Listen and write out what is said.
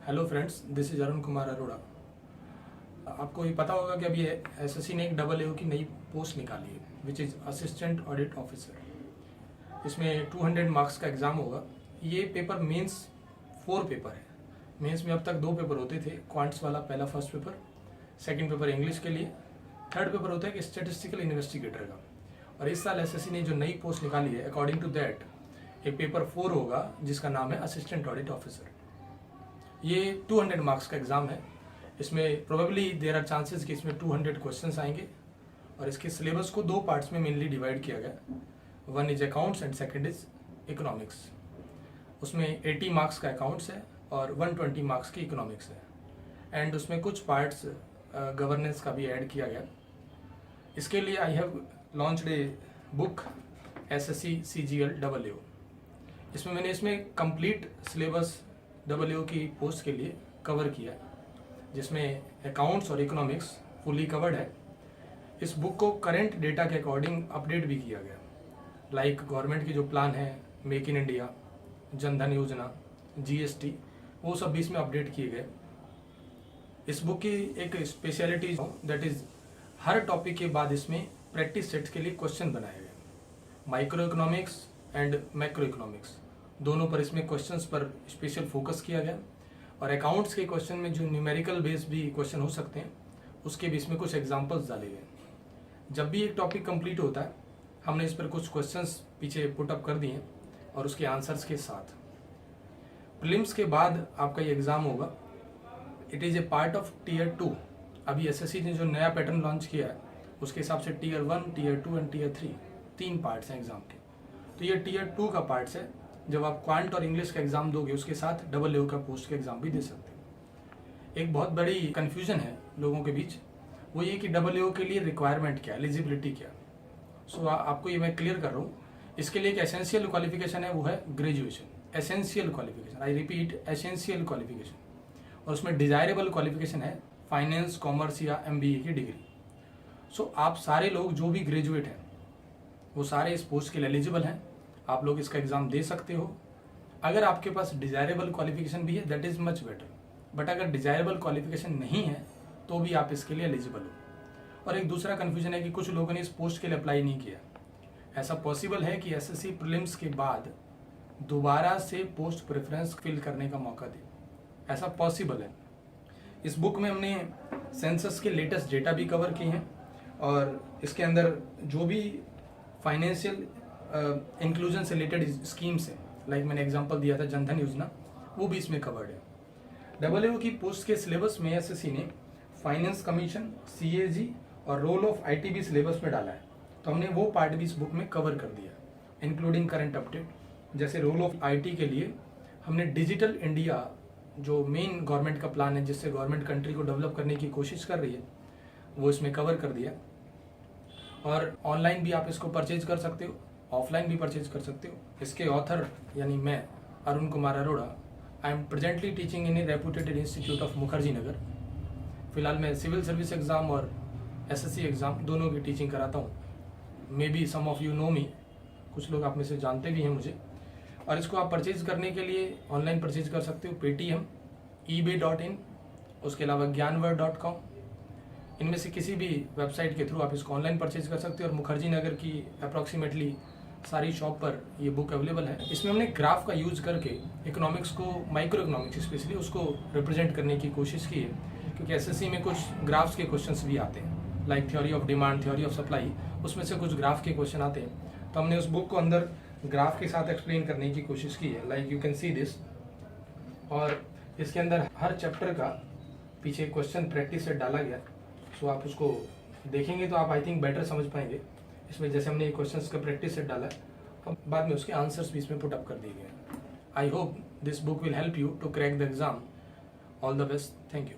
Hello friends, this is Arun Kumar Arora. आपको ये पता होगा कि अभी एसएससी ने एक डबल ए की नई पोस्ट निकाली है which is assistant audit officer. इसमें 200 मार्क्स का एग्ज़ाम होगा। ये पेपर मेंस 4 पेपर है। मेंस में अब तक 2 पेपर होते थे, क्वांट्स वाला पहला first paper, second paper English के लिए, थर्ड पेपर होता है कि स्टेटिस्टिकल इन्वेस्टिगेटर का। और इस साल एसएससी ने जो नई पोस्ट निकाली है, अकॉर्डिंग टू दैट एक पेपर 4 होगा जिसका नाम है असिस्टेंट ऑडिट ऑफिसर। ये 200 मार्क्स का एग्ज़ाम है। इसमें प्रोबेबली देयर आर चांसेस कि इसमें 200 क्वेश्चंस आएंगे और इसके सिलेबस को 2 पार्ट्स में मेनली डिवाइड किया गया। One is accounts and second is economics. उसमें 80 मार्क्स का अकाउंट्स है और 120 मार्क्स की इकोनॉमिक्स है एंड उसमें कुछ पार्ट्स गवर्नेंस का भी ऐड किया गया। इसके लिए I have launched a book SSC CGL double A. इसमें मैंने कंप्लीट सिलेबस डबल ए की पोस्ट के लिए कवर किया, जिसमें अकाउंट्स और इकोनॉमिक्स फुली कवर्ड है। इस बुक को करंट डेटा के अकॉर्डिंग अपडेट भी किया गया, लाइक गवर्नमेंट की जो प्लान है, make in India, Jan Dhan योजना, जीएसटी, वो सब भी इसमें अपडेट किए गए। इस बुक की एक speciality that is her topic के बाद इसमें प्रैक्टिस सेट्स के लिए क्वेश्चन बनाए गए। Micro economics and macro economics दोनों पर इसमें क्वेश्चंस पर स्पेशल फोकस किया गया और अकाउंट्स के क्वेश्चन में जो न्यूमेरिकल बेस्ड भी क्वेश्चन हो सकते हैं उसके भी इसमें कुछ एग्जांपल्स डाले गए। जब भी एक टॉपिक कंप्लीट होता है हमने इस पर कुछ क्वेश्चंस पीछे पुटअप कर दिए और उसके आंसर्स के साथ। प्रीलिम्स के बाद आपका ये एग्ज़ाम होगा। It is a part of tier 2। अभी एसएससी ने जो नया पैटर्न लॉन्च किया है उसके हिसाब से tier 1, tier 2 and tier 3 3 parts हैं एग्ज़ाम के। तो ये टीयर 2 का पार्ट्स है। जब आप क्वांट और इंग्लिश का एग्जाम दोगे उसके साथ डबल ए का पोस्ट का एग्जाम भी दे सकते हो। एक बहुत बड़ी कंफ्यूजन है लोगों के बीच, वो ये कि डबल ए के लिए रिक्वायरमेंट क्या, एलिजिबिलिटी क्या। सो आपको ये मैं क्लियर कर रहा हूँ। इसके लिए एक एसेंशियल क्वालिफिकेशन है, वो है graduation. Essential qualification, I repeat, essential qualification. और उसमें डिजायरेबल क्वालिफिकेशन है फाइनेंस, कॉमर्स या एमबीए की डिग्री। सो आप सारे लोग जो भी ग्रेजुएट हैं वो सारे इस पोस्ट के लिए एलिजिबल हैं। आप लोग इसका एग्ज़ाम दे सकते हो। अगर आपके पास डिज़ायरेबल क्वालिफिकेशन भी है that is much better, but अगर डिज़ायरेबल क्वालिफिकेशन नहीं है तो भी आप इसके लिए एलिजिबल हो। और एक दूसरा कन्फ्यूजन है कि कुछ लोगों ने इस पोस्ट के लिए अप्लाई नहीं किया। ऐसा पॉसिबल है कि एसएससी प्रीलिम्स के बाद दोबारा से पोस्ट प्रेफरेंस फिल करने का मौका दे, ऐसा पॉसिबल है। इस बुक में हमने सेंसस के लेटेस्ट डेटा भी कवर किए हैं और इसके अंदर जो भी फाइनेंशियल इंक्लूजन से रिलेटेड स्कीम्स है, लाइक मैंने एग्जांपल दिया था जनधन योजना, वो भी इसमें कवर्ड है। डबल ए की पोस्ट के सिलेबस में एसएससी ने फाइनेंस कमीशन, सीएजी और रोल ऑफ आईटीबी सिलेबस में डाला है। तो हमने वो पार्ट भी इस बुक में कवर कर दिया, इंक्लूडिंग करंट अपडेट। जैसे रोल ऑफ आईटी के लिए हमने डिजिटल इंडिया, जो मेन गवर्नमेंट का प्लान है जिससे गवर्नमेंट कंट्री को डेवलप करने की कोशिश कर रही है, वो इसमें कवर कर दिया। और ऑनलाइन भी आप इसको परचेज कर सकते हो, ऑफलाइन भी परचेज कर सकते हो। इसके ऑथर यानी मैं Arun Kumar Arora, I am presently teaching in a reputed institute of Mukherjee Nagar. फिलहाल मैं सिविल सर्विस एग्ज़ाम और एसएससी एग्ज़ाम दोनों की टीचिंग कराता हूँ। Maybe some of you know me, कुछ लोग आप में से जानते भी हैं मुझे। और इसको आप परचेज करने के लिए ऑनलाइन परचेज कर सकते हो, पेटीएम, ebay.in, उसके अलावा ज्ञानवर.com, इनमें से किसी भी वेबसाइट के थ्रू आप इसको ऑनलाइन परचेज कर सकते हो। और मुखर्जी नगर की अप्रॉक्सीमेटली सारी शॉप पर ये बुक अवेलेबल है। इसमें हमने ग्राफ का यूज करके इकोनॉमिक्स को, माइक्रो इकोनॉमिक्स स्पेशली, उसको रिप्रेजेंट करने की कोशिश की है, क्योंकि एसएससी में कुछ ग्राफ्स के क्वेश्चंस भी आते हैं, like theory of demand, theory of supply, उसमें से कुछ ग्राफ के क्वेश्चन आते हैं। तो हमने उस बुक को अंदर ग्राफ के साथ एक्सप्लेन करने की कोशिश की है, like you can see this. और इसके अंदर हर चैप्टर का पीछे क्वेश्चन प्रैक्टिस सेट डाला गया। सो आप उसको देखेंगे तो आप आई थिंक बेटर समझ पाएंगे। इसमें जैसे हमने क्वेश्चंस का प्रैक्टिस सेट डाला है और बाद में उसके आंसर्स भी इसमें पुट अप कर दिए गए हैं। I hope this book will help you to crack the exam. All the best, thank you.